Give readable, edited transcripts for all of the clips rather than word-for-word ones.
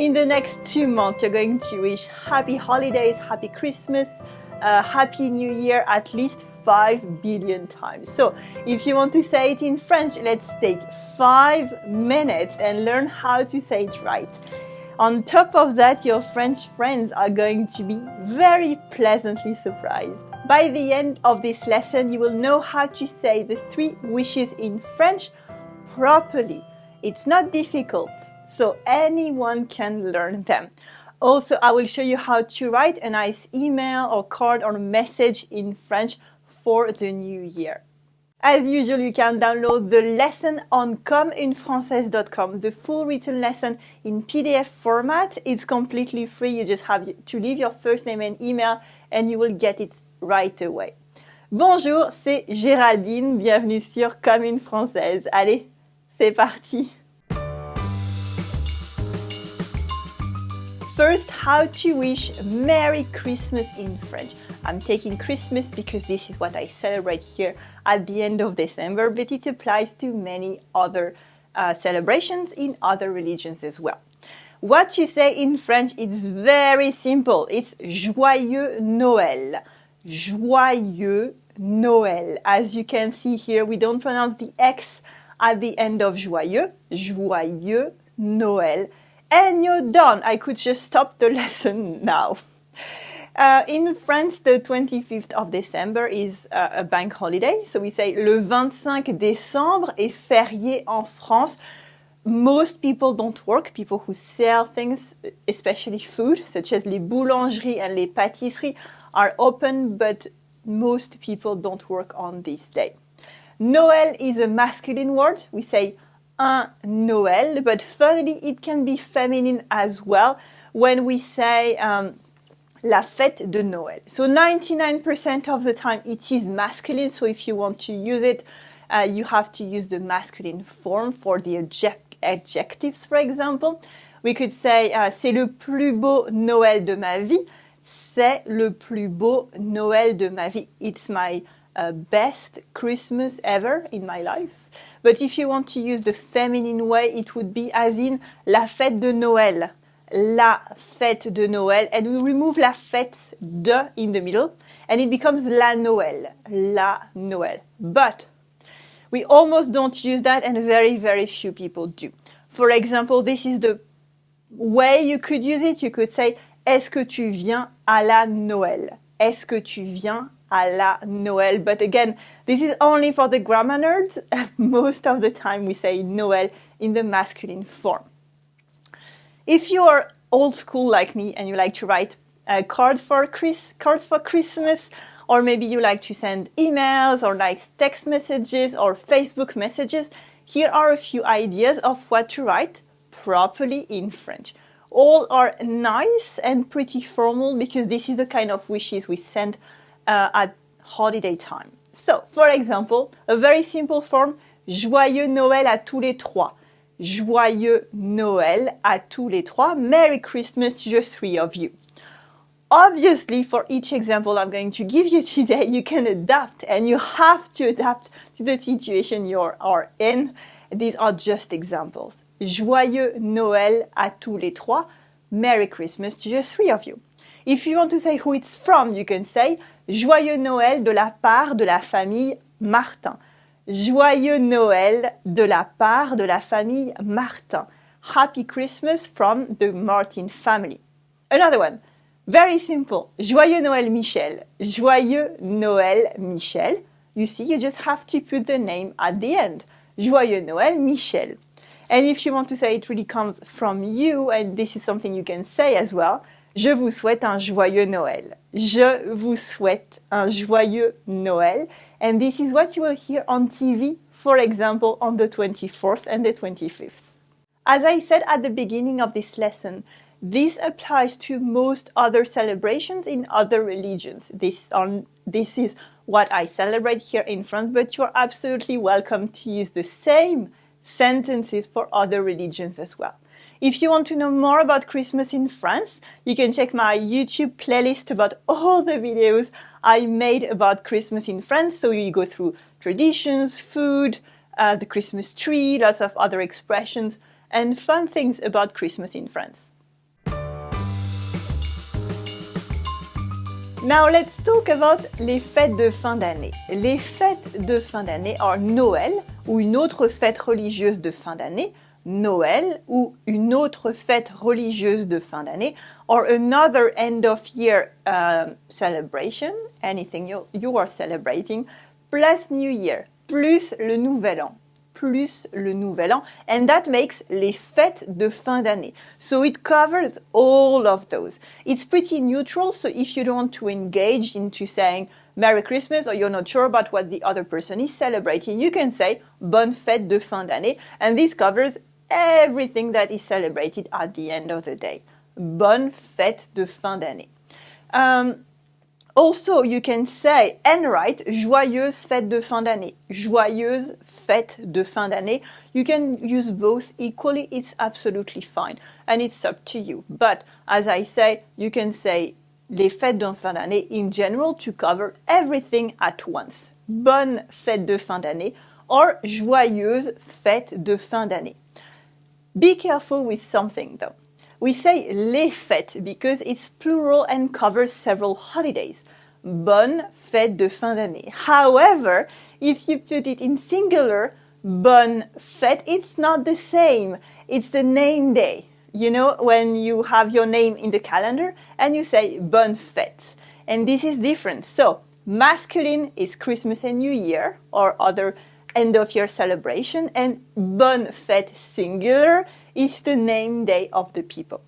In the next 2 months, you're going to wish happy holidays, happy Christmas, happy New Year at least 5 billion times. So if you want to say it in French, let's take 5 minutes and learn how to say it right. On top of that, your French friends are going to be very pleasantly surprised. By the end of this lesson, you will know how to say the 3 wishes in French properly. It's not difficult, so anyone can learn them. Also, I will show you how to write a nice email or card or message in French for the new year. As usual, you can download the lesson on commeunefrancaise.com, the full written lesson in PDF format. It's completely free. You just have to leave your first name and email and you will get it right away. Bonjour, c'est Géraldine. Bienvenue sur Comme une Française. Allez, c'est parti. First, how to wish Merry Christmas in French. I'm taking Christmas because this is what I celebrate here at the end of December, but it applies to many other celebrations in other religions as well. What you say in French is very simple. It's Joyeux Noël. Joyeux Noël. As you can see here, we don't pronounce the X at the end of joyeux. Joyeux Noël. And you're done. I could just stop the lesson now. In France, the 25th of December is a bank holiday. So we say le 25 décembre est férié en France. Most people don't work. People who sell things, especially food, such as les boulangeries and les pâtisseries, are open, but most people don't work on this day. Noël is a masculine word. We say un Noël, but thirdly, it can be feminine as well when we say la fête de Noël. So 99% of the time it is masculine, so if you want to use it, you have to use the masculine form for the adjectives, for example. We could say c'est le plus beau Noël de ma vie. C'est le plus beau Noël de ma vie. It's my best Christmas ever in my life. But if you want to use the feminine way, it would be as in la fête de Noël. La fête de Noël. And we remove la fête de in the middle. And it becomes la Noël. La Noël. But we almost don't use that and very, very few people do. For example, this is the way you could use it. You could say, est-ce que tu viens à la Noël? Est-ce que tu viens à la Noël? But again, this is only for the grammar nerds. Most of the time we say Noël in the masculine form. If you are old school like me and you like to write cards for Christmas, or maybe you like to send emails or nice text messages or Facebook messages, here are a few ideas of what to write properly in French. All are nice and pretty formal because this is the kind of wishes we send at holiday time. So, for example, a very simple form, Joyeux Noël à tous les trois. Joyeux Noël à tous les trois. Merry Christmas to the 3 of you. Obviously, for each example I'm going to give you today, you can adapt and you have to adapt to the situation you are in. These are just examples. Joyeux Noël à tous les trois. Merry Christmas to the 3 of you. If you want to say who it's from, you can say Joyeux Noël de la part de la famille Martin. Joyeux Noël de la part de la famille Martin. Happy Christmas from the Martin family. Another one, very simple. Joyeux Noël Michel. Joyeux Noël Michel. You see, you just have to put the name at the end. Joyeux Noël Michel. And if you want to say it really comes from you, and this is something you can say as well, je vous souhaite un joyeux Noël. Je vous souhaite un joyeux Noël. And this is what you will hear on TV, for example, on the 24th and the 25th. As I said at the beginning of this lesson, this applies to most other celebrations in other religions. This is what I celebrate here in France, but you're absolutely welcome to use the same sentences for other religions as well. If you want to know more about Christmas in France, you can check my YouTube playlist about all the videos I made about Christmas in France. So you go through traditions, food, the Christmas tree, lots of other expressions, and fun things about Christmas in France. Now let's talk about les fêtes de fin d'année. Les fêtes de fin d'année are Noël ou une autre fête religieuse de fin d'année, Noël ou une autre fête religieuse de fin d'année, or another end of year celebration, anything you are celebrating, plus New Year, plus le Nouvel An. Plus le Nouvel An, and that makes les fêtes de fin d'année. So it covers all of those. It's pretty neutral, so if you don't want to engage into saying Merry Christmas or you're not sure about what the other person is celebrating, you can say Bonne fête de fin d'année, and this covers everything that is celebrated at the end of the day. Bonne fête de fin d'année. Also, you can say and write Joyeuse fête de fin d'année. Joyeuse fête de fin d'année. You can use both equally, it's absolutely fine. And it's up to you. But, as I say, you can say les fêtes de fin d'année in general to cover everything at once. Bonne fête de fin d'année or joyeuse fête de fin d'année. Be careful with something though. We say les fêtes because it's plural and covers several holidays. Bonne fête de fin d'année. However, if you put it in singular, bonne fête, it's not the same. It's the name day. You know, when you have your name in the calendar and you say bonne fête. And this is different. So, masculine is Christmas and New Year or other end of year celebration, and bonne fête singular is the name day of the people.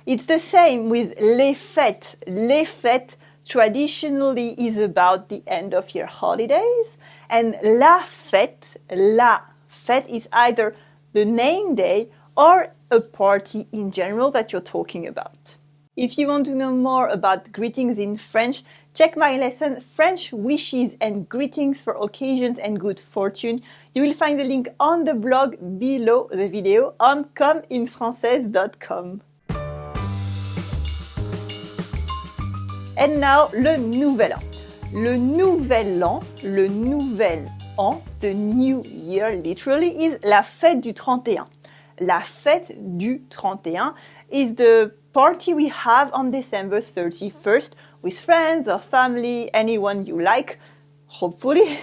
It's the same with les fêtes. Les fêtes traditionally is about the end of year holidays, and la fête is either the name day or a party in general that you're talking about. If you want to know more about greetings in French, check my lesson French Wishes and Greetings for Occasions and Good Fortune. You will find the link on the blog below the video on comeinfrancaise.com. And now, le Nouvel An. Le Nouvel An, the New Year literally, is la fête du 31. La fête du 31 is the party we have on December 31st with friends or family, anyone you like, hopefully,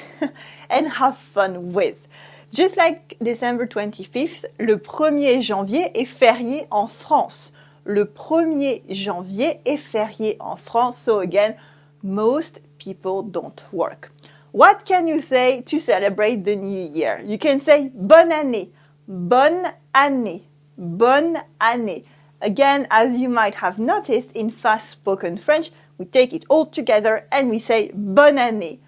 and have fun with. Just like December 25th, le 1er janvier est férié en France. Le 1er janvier est férié en France, so again, most people don't work. What can you say to celebrate the new year? You can say bonne année, bonne année, bonne année. Again, as you might have noticed in fast-spoken French, we take it all together and we say bonne année,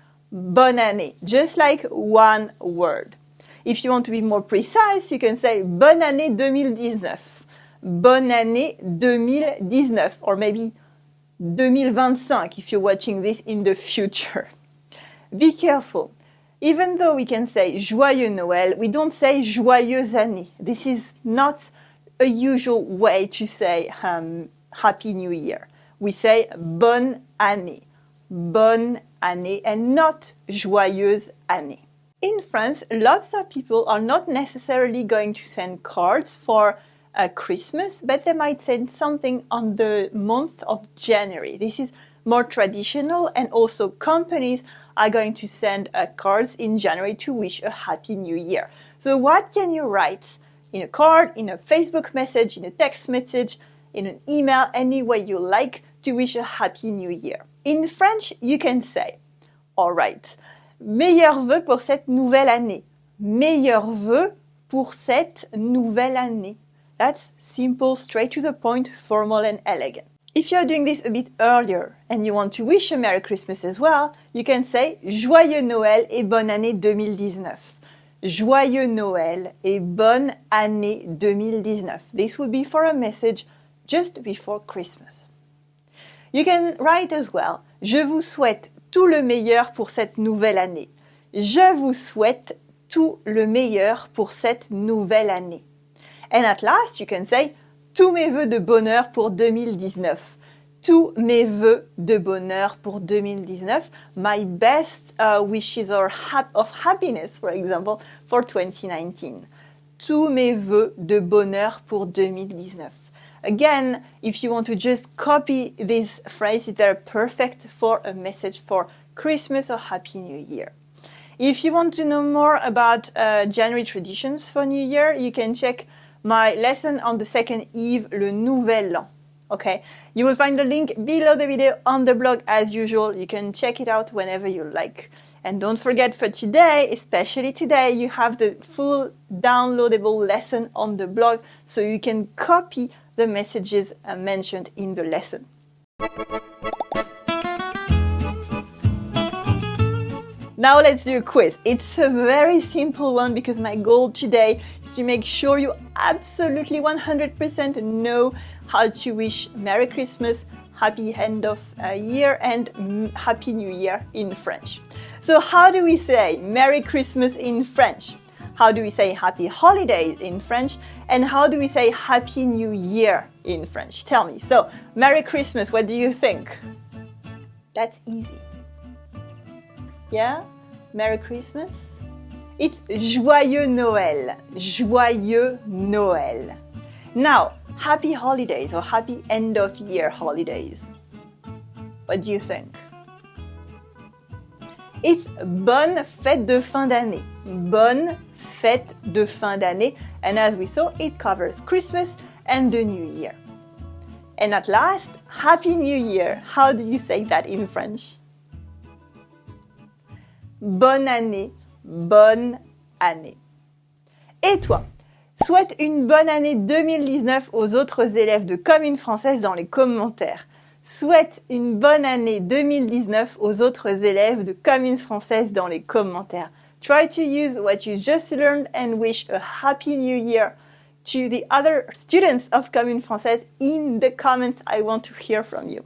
just like one word. If you want to be more precise, you can say bonne année 2019, bonne année 2019, or maybe 2025 if you're watching this in the future. Be careful. Even though we can say Joyeux Noël, we don't say Joyeuse année. This is not a usual way to say Happy New Year. We say Bonne année, and not Joyeuse année. In France, lots of people are not necessarily going to send cards for Christmas, but they might send something on the month of January. This is more traditional, and also companies are going to send cards in January to wish a Happy New Year. So what can you write in a card, in a Facebook message, in a text message, in an email, any way you like to wish a Happy New Year? In French, you can say, all right, meilleurs vœux pour cette nouvelle année. Meilleurs vœux pour cette nouvelle année. That's simple, straight to the point, formal and elegant. If you're doing this a bit earlier and you want to wish a Merry Christmas as well, you can say Joyeux Noël et bonne année 2019. Joyeux Noël et bonne année 2019. This would be for a message just before Christmas. You can write as well, je vous souhaite tout le meilleur pour cette nouvelle année. Je vous souhaite tout le meilleur pour cette nouvelle année. And at last, you can say, tous mes vœux de bonheur pour 2019. Tous mes vœux de bonheur pour 2019. My best wishes of happiness, for example, for 2019. Tous mes vœux de bonheur pour 2019. Again, if you want to just copy these phrases, they're perfect for a message for Christmas or Happy New Year. If you want to know more about January traditions for New Year, you can check my lesson on the second eve, le Nouvel An. Okay, you will find the link below the video on the blog as usual. You can check it out whenever you like. And don't forget for today, especially today, you have the full downloadable lesson on the blog so you can copy the messages mentioned in the lesson. Now let's do a quiz. It's a very simple one because my goal today is to make sure you absolutely 100% know how to wish Merry Christmas, Happy End of Year and Happy New Year in French. So how do we say Merry Christmas in French? How do we say Happy Holidays in French? And how do we say Happy New Year in French? Tell me. So Merry Christmas, what do you think? That's easy. Yeah? Merry Christmas? It's Joyeux Noël. Joyeux Noël. Now, Happy Holidays or Happy End of Year holidays. What do you think? It's Bonne fête de fin d'année. Bonne fête de fin d'année. And as we saw, it covers Christmas and the New Year. And at last, Happy New Year. How do you say that in French? Bonne année, bonne année. Et toi, souhaite une bonne année 2019 aux autres élèves de Commune Française dans les commentaires. Souhaite une bonne année 2019 aux autres élèves de Commune Française dans les commentaires. Try to use what you just learned and wish a Happy New Year to the other students of Commune Française in the comments. I want to hear from you.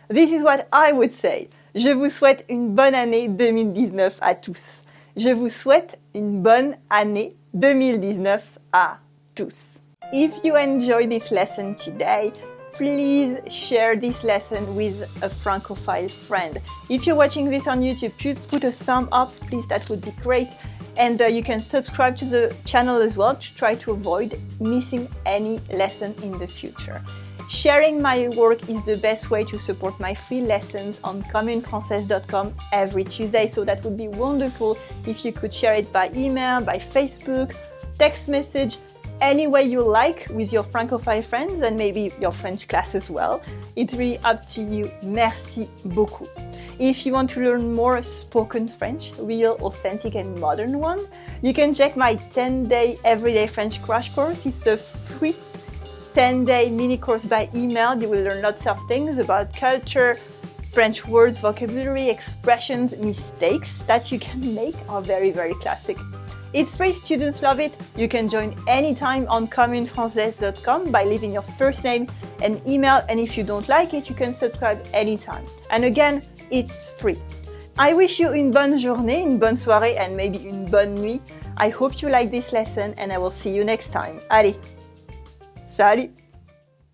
This is what I would say. Je vous souhaite une bonne année 2019 à tous. Je vous souhaite une bonne année 2019 à tous. If you enjoyed this lesson today, please share this lesson with a Francophile friend. If you're watching this on YouTube, put a thumb up, please, that would be great. And you can subscribe to the channel as well to try to avoid missing any lesson in the future. Sharing my work is the best way to support my free lessons on communefrancaise.com every Tuesday, so that would be wonderful if you could share it by email, by Facebook, text message, any way you like with your Francophile friends and maybe your French class as well. It's really up to you. Merci beaucoup. If you want to learn more spoken French, real, authentic and modern one, you can check my 10-day everyday French crash course. It's a free 10-day mini course by email. You will learn lots of things about culture, French words, vocabulary, expressions, mistakes that you can make are very, very classic. It's free, students love it. You can join anytime on communefrancaise.com by leaving your first name and email, and if you don't like it, you can subscribe anytime. And again, it's free. I wish you une bonne journée, une bonne soirée, and maybe une bonne nuit. I hope you like this lesson, and I will see you next time. Allez! Salut!